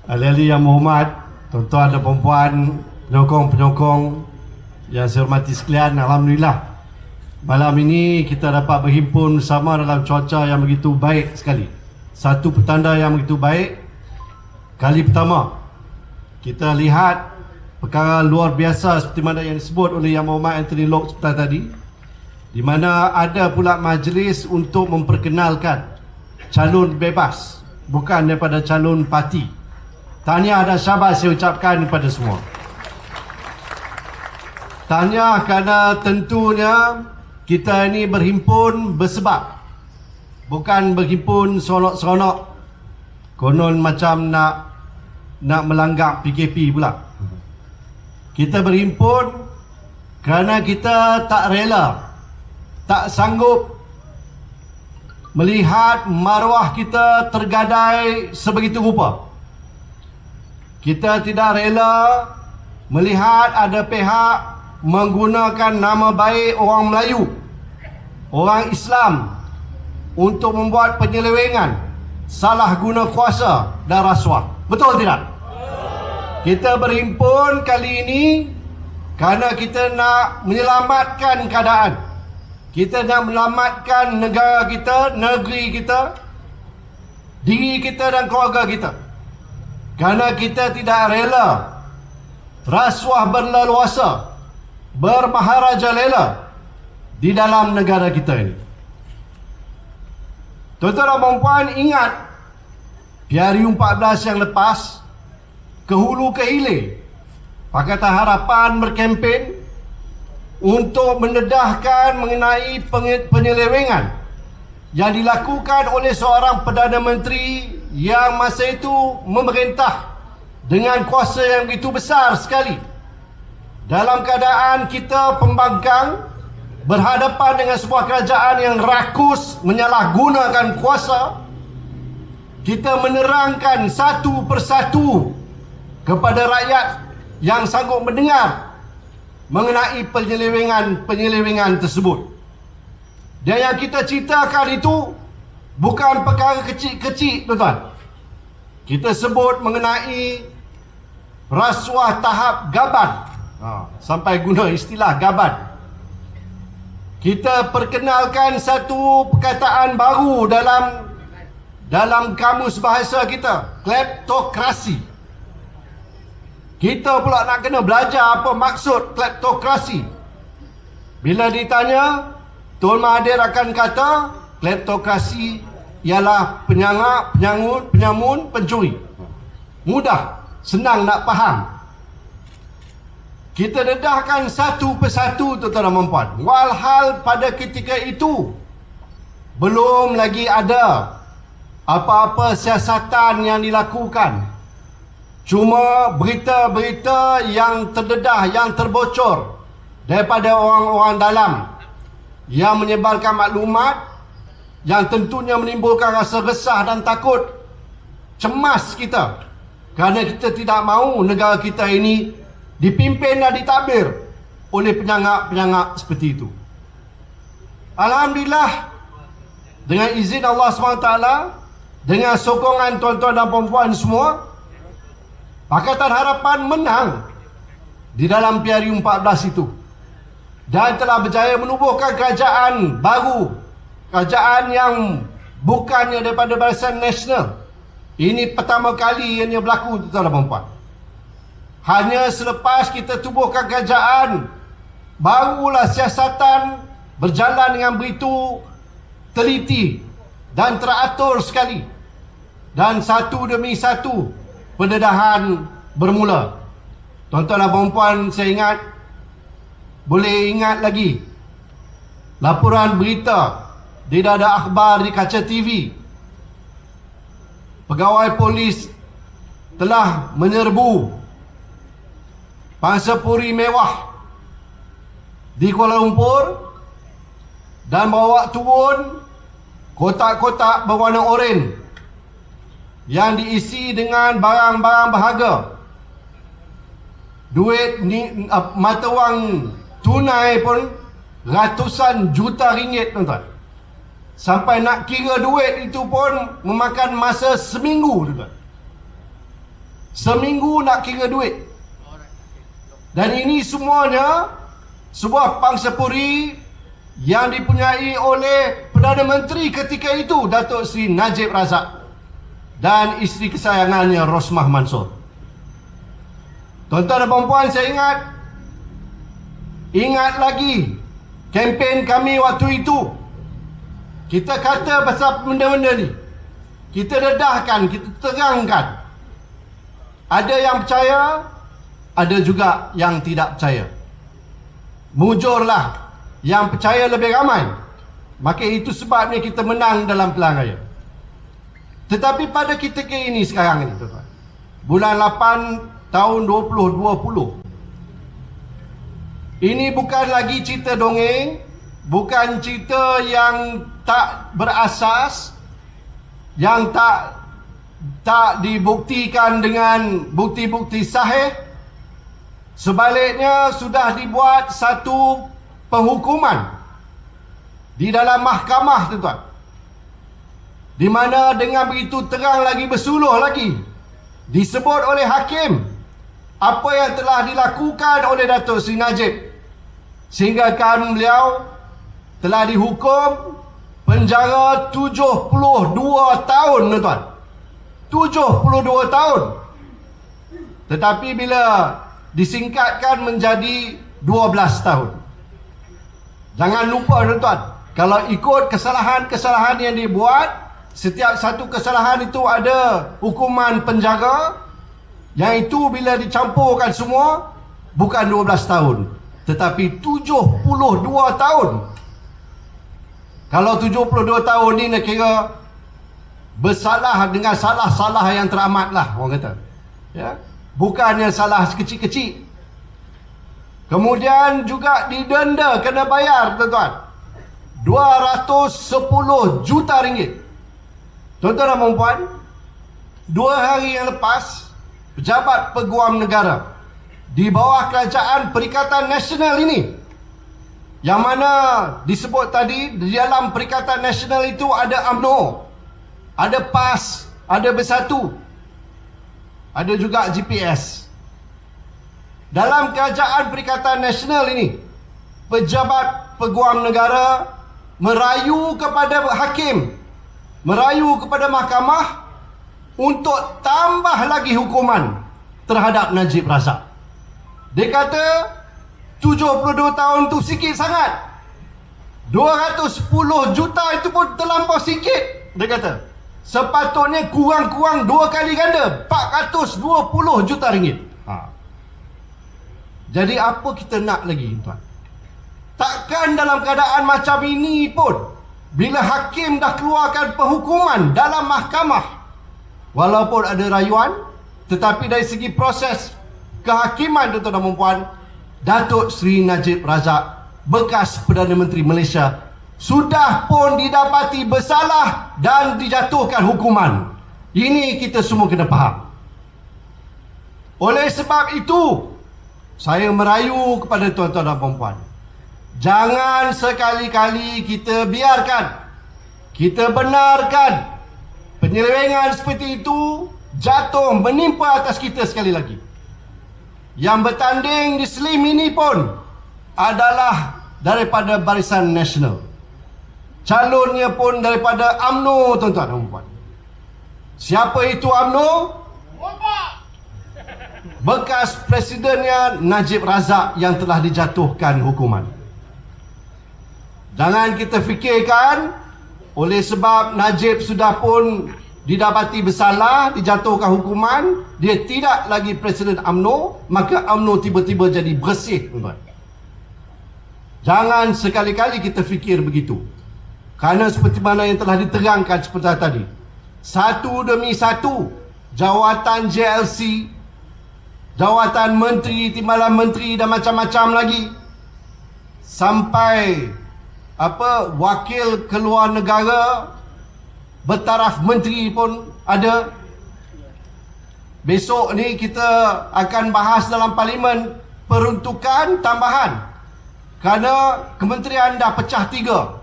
Ahli-ahli yang berhormat, tuan-tuan dan puan-puan, penyokong-penyokong yang saya hormati sekalian, Alhamdulillah malam ini kita dapat berhimpun bersama dalam cuaca yang begitu baik sekali. Satu petanda yang begitu baik. Kali pertama kita lihat perkara luar biasa seperti mana yang disebut oleh Yang Berhormat Anthony Loke sebentar tadi, di mana ada pula majlis untuk memperkenalkan calon bebas, bukan daripada calon parti. Tahniah dan syabas saya ucapkan kepada semua. Tahniah kerana tentunya kita ini berhimpun bersebab, bukan berhimpun seronok-seronok konon macam nak melanggar PKP pula. Kita berhimpun kerana kita tak rela, tak sanggup melihat maruah kita tergadai sebegitu rupa. Kita tidak rela melihat ada pihak menggunakan nama baik orang Melayu, orang Islam untuk membuat penyelewengan, salah guna kuasa dan rasuah. Betul tidak? Kita berhimpun kali ini kerana kita nak menyelamatkan keadaan. Kita nak menyelamatkan negara kita, negeri kita, diri kita dan keluarga kita. Kerana kita tidak rela rasuah berleluasa, bermaharajalela di dalam negara kita ini. Tuan-tuan dan puan-puan, ingat PRU 14 yang lepas, ke hulu ke hilir, Pakatan Harapan berkempen untuk mendedahkan mengenai penyelewengan yang dilakukan oleh seorang Perdana Menteri yang masa itu memerintah dengan kuasa yang begitu besar sekali. Dalam keadaan kita pembangkang berhadapan dengan sebuah kerajaan yang rakus menyalahgunakan kuasa, kita menerangkan satu persatu kepada rakyat yang sanggup mendengar mengenai penyelewengan tersebut. Dan yang kita ceritakan itu bukan perkara kecil-kecil, tuan-tuan. Kita sebut mengenai rasuah tahap gaban. Sampai guna istilah gaban. Kita perkenalkan satu perkataan baru dalam kamus bahasa kita, kleptokrasi. Kita pula nak kena belajar apa maksud kleptokrasi. Bila ditanya, Tun Mahathir akan kata kleptokrasi ialah penyangak, penyamun, pencuri. Mudah, senang nak faham. Kita dedahkan satu persatu, tuan-tuan dan puan. Walhal pada ketika itu belum lagi ada apa-apa siasatan yang dilakukan. Cuma berita-berita yang terdedah, yang terbocor daripada orang-orang dalam yang menyebarkan maklumat yang tentunya menimbulkan rasa resah dan takut, cemas kita, kerana kita tidak mahu negara kita ini dipimpin dan ditadbir oleh penyangak-penyangak seperti itu. Alhamdulillah, dengan izin Allah SWT, dengan sokongan tuan-tuan dan puan-puan semua, Pakatan Harapan menang di dalam PRU 14 itu dan telah berjaya menubuhkan kerajaan baru, kerajaan yang bukannya daripada Barisan Nasional. Ini pertama kali yang berlaku, tuan-tuan dan puan-puan. Hanya selepas kita tubuhkan kerajaan, barulah siasatan berjalan dengan begitu teliti dan teratur sekali. Dan satu demi satu pendedahan bermula. Tuan-tuan dan puan-puan, saya boleh ingat lagi laporan berita di dada akhbar, di kaca TV. Pegawai polis telah menyerbu pangsapuri mewah di Kuala Lumpur dan bawa turun kotak-kotak berwarna oranye yang diisi dengan barang-barang berharga. Duit mata wang tunai pun ratusan juta ringgit, tuan-tuan. Sampai nak kira duit itu pun memakan masa seminggu, tuan-tuan. seminggu nak kira duit. Dan ini semuanya sebuah pangsapuri yang dipunyai oleh Perdana Menteri ketika itu, Datuk Seri Najib Razak, dan isteri kesayangannya Rosmah Mansor. Tuan-tuan dan puan-puan, saya ingat lagi kempen kami waktu itu. Kita kata pasal benda-benda ni, kita dedahkan, kita terangkan. Ada yang percaya, ada juga yang tidak percaya. Mujurlah yang percaya lebih ramai. Maka itu sebabnya kita menang dalam pilihan raya. Tetapi pada ketika ini sekarang ini, tuan-tuan, bulan 8 tahun 2020, ini bukan lagi cerita dongeng, bukan cerita yang tak berasas, yang tak dibuktikan dengan bukti-bukti sahih. Sebaliknya sudah dibuat satu penghukuman di dalam mahkamah, tuan-tuan, di mana dengan begitu terang lagi, bersuluh lagi, disebut oleh hakim apa yang telah dilakukan oleh Datuk Seri Najib, sehingga kan beliau telah dihukum penjara 72 tahun, tuan-tuan. 72 tahun. Tetapi bila disingkatkan menjadi 12 tahun. Jangan lupa, tuan-tuan, kalau ikut kesalahan-kesalahan yang dibuat, setiap satu kesalahan itu ada hukuman penjara, yang itu bila dicampurkan semua bukan 12 tahun, tetapi 72 tahun. Kalau 72 tahun ni nak kira bersalah dengan salah-salah yang teramat lah, orang kata, ya? Bukan yang salah kecil-kecil. Kemudian juga didenda, kena bayar, tuan-tuan, 210 juta ringgit. Tuan-tuan dan puan, 2 hari yang lepas, pejabat peguam negara di bawah kerajaan Perikatan Nasional ini, yang mana disebut tadi, di dalam Perikatan Nasional itu ada UMNO, ada PAS, ada Bersatu, ada juga GPS. Dalam kerajaan Perikatan Nasional ini, pejabat peguam negara merayu kepada hakim, merayu kepada mahkamah untuk tambah lagi hukuman terhadap Najib Razak. Dia kata 72 tahun tu sikit sangat. 210 juta itu pun terlampau sikit, dia kata. Sepatutnya kurang-kurang 2 kali ganda, 420 juta ringgit. Jadi apa kita nak lagi, tuan? Takkan dalam keadaan macam ini pun, bila hakim dah keluarkan penghukuman dalam mahkamah, walaupun ada rayuan, tetapi dari segi proses kehakiman, tuan-tuan dan puan, Datuk Seri Najib Razak, bekas Perdana Menteri Malaysia, sudah pun didapati bersalah dan dijatuhkan hukuman. Ini kita semua kena faham. Oleh sebab itu, saya merayu kepada tuan-tuan dan puan-puan, jangan sekali-kali kita biarkan, kita benarkan penyelewengan seperti itu jatuh menimpa atas kita sekali lagi. Yang bertanding di Slim ini pun adalah daripada Barisan Nasional. Calonnya pun daripada UMNO, tuan-tuan dan puan. Siapa itu UMNO? Bekas presidennya Najib Razak yang telah dijatuhkan hukuman. Jangan kita fikirkan oleh sebab Najib sudah pun didapati bersalah, dijatuhkan hukuman, dia tidak lagi presiden UMNO, maka UMNO tiba-tiba jadi bersih, tuan-tuan. Jangan sekali-kali kita fikir begitu. Kerana seperti mana yang telah diterangkan seperti tadi, satu demi satu jawatan JLC, jawatan menteri, timbalan menteri dan macam-macam lagi, sampai wakil keluar negara bertaraf menteri pun ada. Besok ni kita akan bahas dalam parlimen peruntukan tambahan, kerana kementerian dah pecah 3.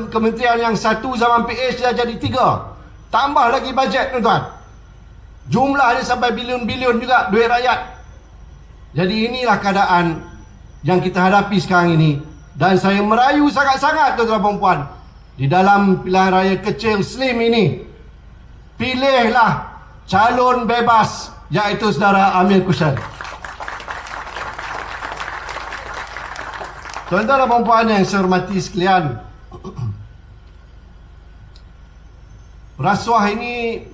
Kementerian yang satu zaman PH dah jadi 3. Tambah lagi bajet, tuan-tuan. Jumlahnya sampai bilion-bilion juga duit rakyat. Jadi inilah keadaan yang kita hadapi sekarang ini. Dan saya merayu sangat-sangat tuan-tuan dan puan, di dalam pilihan raya kecil slim ini, pilihlah calon bebas, iaitu saudara Amir Kushan. Tuan-tuan dan puan yang saya hormati sekalian, rasuah ini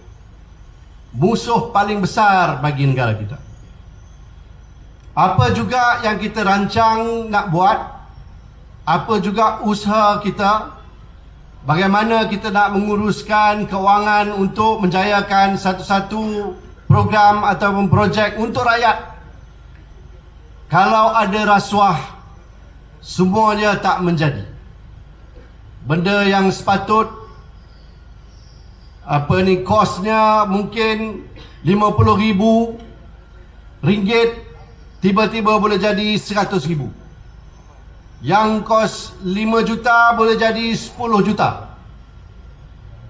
musuh paling besar bagi negara kita. Apa juga yang kita rancang nak buat, apa juga usaha kita, bagaimana kita nak menguruskan kewangan untuk menjayakan satu-satu program ataupun projek untuk rakyat, kalau ada rasuah, semuanya tak menjadi. Benda yang sepatut kosnya mungkin RM50,000, tiba-tiba boleh jadi RM100,000. Yang kos 5 juta boleh jadi 10 juta.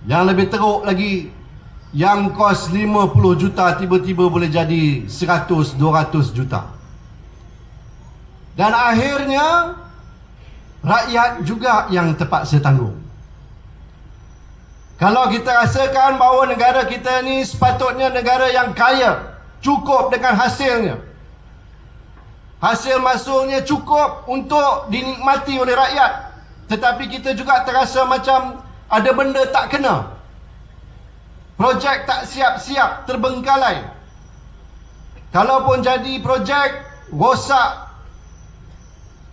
Yang lebih teruk lagi, yang kos 50 juta tiba-tiba boleh jadi 100-200 juta. Dan akhirnya rakyat juga yang terpaksa tanggung. Kalau kita rasakan bahawa negara kita ni sepatutnya negara yang kaya, cukup dengan hasilnya, hasil masuknya cukup untuk dinikmati oleh rakyat, tetapi kita juga terasa macam ada benda tak kena, projek tak siap-siap, terbengkalai. Kalaupun jadi projek, rosak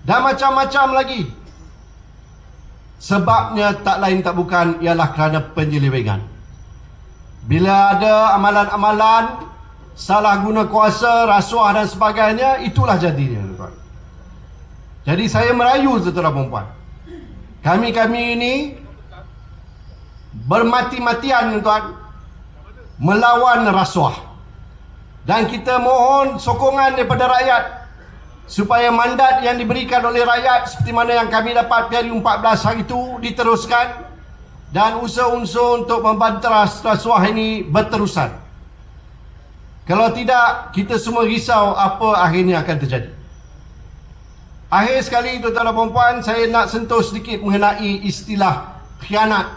dan macam-macam lagi. Sebabnya tak lain tak bukan ialah kerana penyelewengan. Bila ada amalan-amalan salah guna kuasa, rasuah dan sebagainya, itulah jadinya, tuan. Jadi saya merayu tuan-tuan dan puan, kami-kami ini bermati-matian, tuan, melawan rasuah. Dan kita mohon sokongan daripada rakyat supaya mandat yang diberikan oleh rakyat seperti mana yang kami dapat dari 14 hari itu diteruskan, dan unsur-unsur untuk membanteras rasuah ini berterusan. Kalau tidak, kita semua risau apa akhirnya akan terjadi. Akhir sekali, tuan-tuan dan puan, saya nak sentuh sedikit mengenai istilah khianat.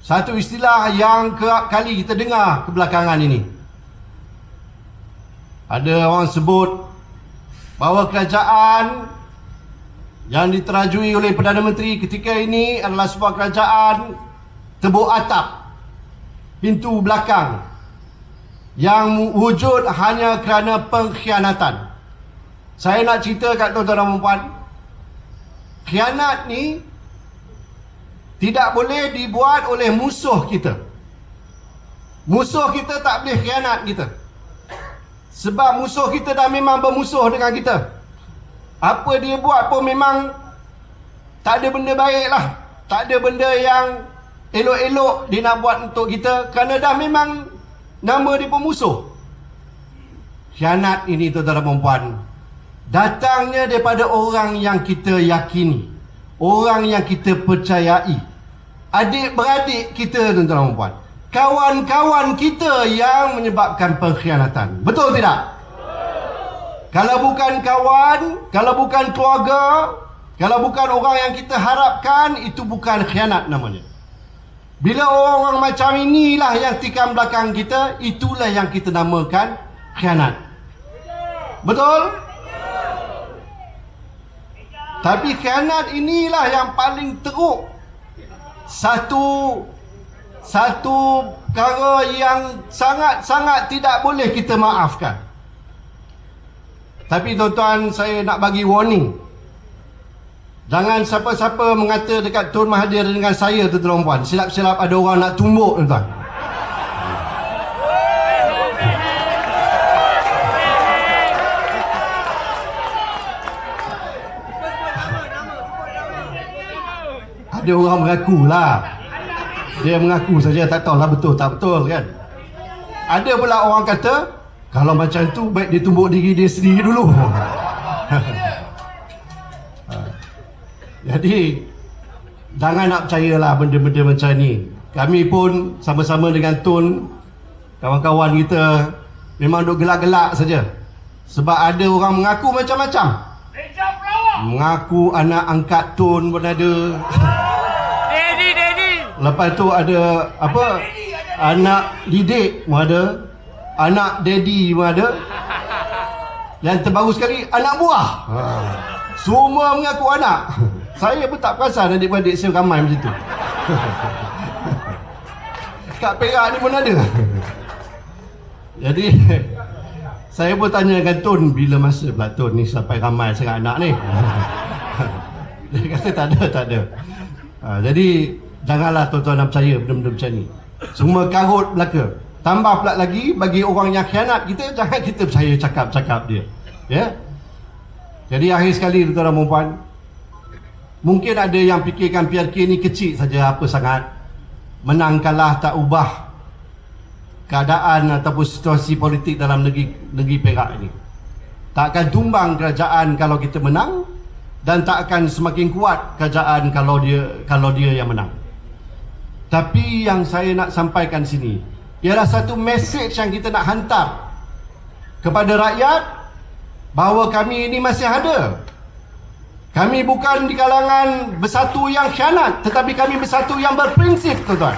Satu istilah yang kerap kali kita dengar kebelakangan ini. Ada orang sebut bahawa kerajaan yang diterajui oleh Perdana Menteri ketika ini adalah sebuah kerajaan tebuk atap, pintu belakang, yang wujud hanya kerana pengkhianatan. Saya nak cerita kat tuan-tuan dan puan, khianat ni tidak boleh dibuat oleh musuh kita. Musuh kita tak boleh khianat kita, sebab musuh kita dah memang bermusuh dengan kita. Apa dia buat pun memang tak ada benda baik lah, tak ada benda yang elok-elok dia nak buat untuk kita, kerana dah memang nama dia pemusuh. Khianat ini, tuan-tuan dan puan, datangnya daripada orang yang kita yakini, orang yang kita percayai, adik-beradik kita, tuan-tuan dan puan, kawan-kawan kita yang menyebabkan pengkhianatan. Betul tidak? Kalau bukan kawan, kalau bukan keluarga, kalau bukan orang yang kita harapkan, itu bukan khianat namanya. Bila orang-orang macam inilah yang tikam belakang kita, itulah yang kita namakan khianat. Betul? Tapi khianat inilah yang paling teruk. Satu perkara yang sangat-sangat tidak boleh kita maafkan. Tapi tuan-tuan, saya nak bagi warning. Jangan siapa-siapa mengata dekat Tun Mahathir dengan saya, tuan-tuan dan puan, silap-silap ada orang nak tumbuk, tuan-tuan. Ada orang mengaku lah, dia mengaku saja, tak tahulah betul tak betul kan. Ada pula orang kata, kalau macam tu baik dia tumbuk diri dia sendiri dulu. Jadi jangan nak percayalah benda-benda macam ni. Kami pun sama-sama dengan Tun kawan-kawan kita memang duk gelak-gelak saja. Sebab ada orang mengaku macam-macam. Mengaku anak angkat Tun pun ada. Daddy. Lepas tu ada apa? Anak didik pun ada. Anak daddy pun ada. Yang terbaru sekali anak buah. Semua mengaku anak. Saya pun tak perasan adik-beradik saya ramai macam tu. Kat Perak ni pun ada. Jadi saya pun tanyakan Tun, bila masa pula Tun ni sampai ramai sangat anak ni. Dia kata tak ada. Jadi janganlah tuan-tuan nak percaya benda-benda macam ni. Semua karut belaka. Tambah pula lagi, bagi orang yang khianat kita, jangan kita percaya cakap-cakap dia. Ya. Jadi akhir sekali tuan-tuan dan puan, mungkin ada yang fikirkan PRK ni kecil saja, apa sangat. Menang kalah tak ubah keadaan ataupun situasi politik dalam negeri Perak ini. Tak akan tumbang kerajaan kalau kita menang, dan tak akan semakin kuat kerajaan kalau dia yang menang. Tapi yang saya nak sampaikan sini ialah satu mesej yang kita nak hantar kepada rakyat bahawa kami ini masih ada. Kami bukan di kalangan bersatu yang khianat, tetapi kami bersatu yang berprinsip, tuan-tuan.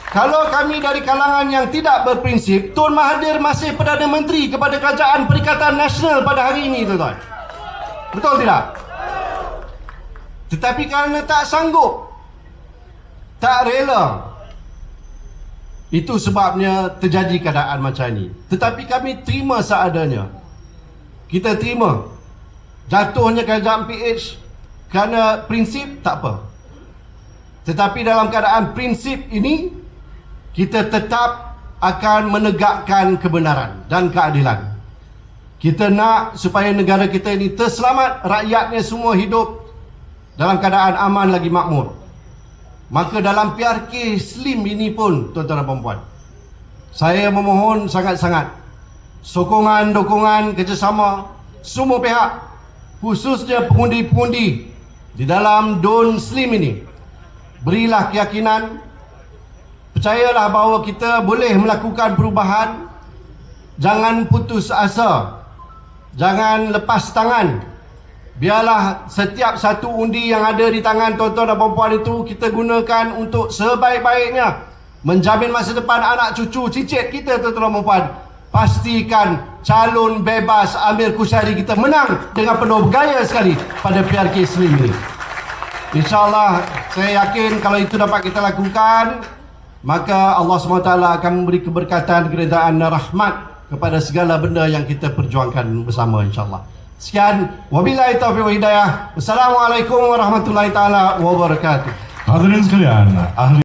Kalau kami dari kalangan yang tidak berprinsip, Tun Mahathir masih Perdana Menteri kepada Kerajaan Perikatan Nasional pada hari ini, tuan-tuan. Betul tidak? Tetapi kerana tak sanggup, tak rela, itu sebabnya terjadi keadaan macam ini. Tetapi kami terima seadanya. Kita terima jatuhnya kerajaan PH kerana prinsip, tak apa. Tetapi dalam keadaan prinsip ini, kita tetap akan menegakkan kebenaran dan keadilan. Kita nak supaya negara kita ini terselamat, rakyatnya semua hidup dalam keadaan aman lagi makmur. Maka dalam PRK Slim ini pun, tuan-tuan dan puan-puan, saya memohon sangat-sangat sokongan-dokongan kerjasama semua pihak, khususnya pengundi-pengundi di dalam DUN Slim ini. Berilah keyakinan, percayalah bahawa kita boleh melakukan perubahan. Jangan putus asa, jangan lepas tangan. Biarlah setiap satu undi yang ada di tangan tuan-tuan dan puan-puan itu kita gunakan untuk sebaik-baiknya menjamin masa depan anak cucu cicit kita, tuan-tuan dan puan-puan. Pastikan calon bebas Amir Kusyari kita menang dengan penuh bergaya sekali pada PRK Slim ini. InsyaAllah saya yakin kalau itu dapat kita lakukan, maka Allah SWT akan memberi keberkatan, keredaan dan rahmat kepada segala benda yang kita perjuangkan bersama, insyaAllah. Sekian, wabillahi taufiq wa hidayah. Wassalamualaikum warahmatullahi taala wabarakatuh. Hadirin sekalian, ahli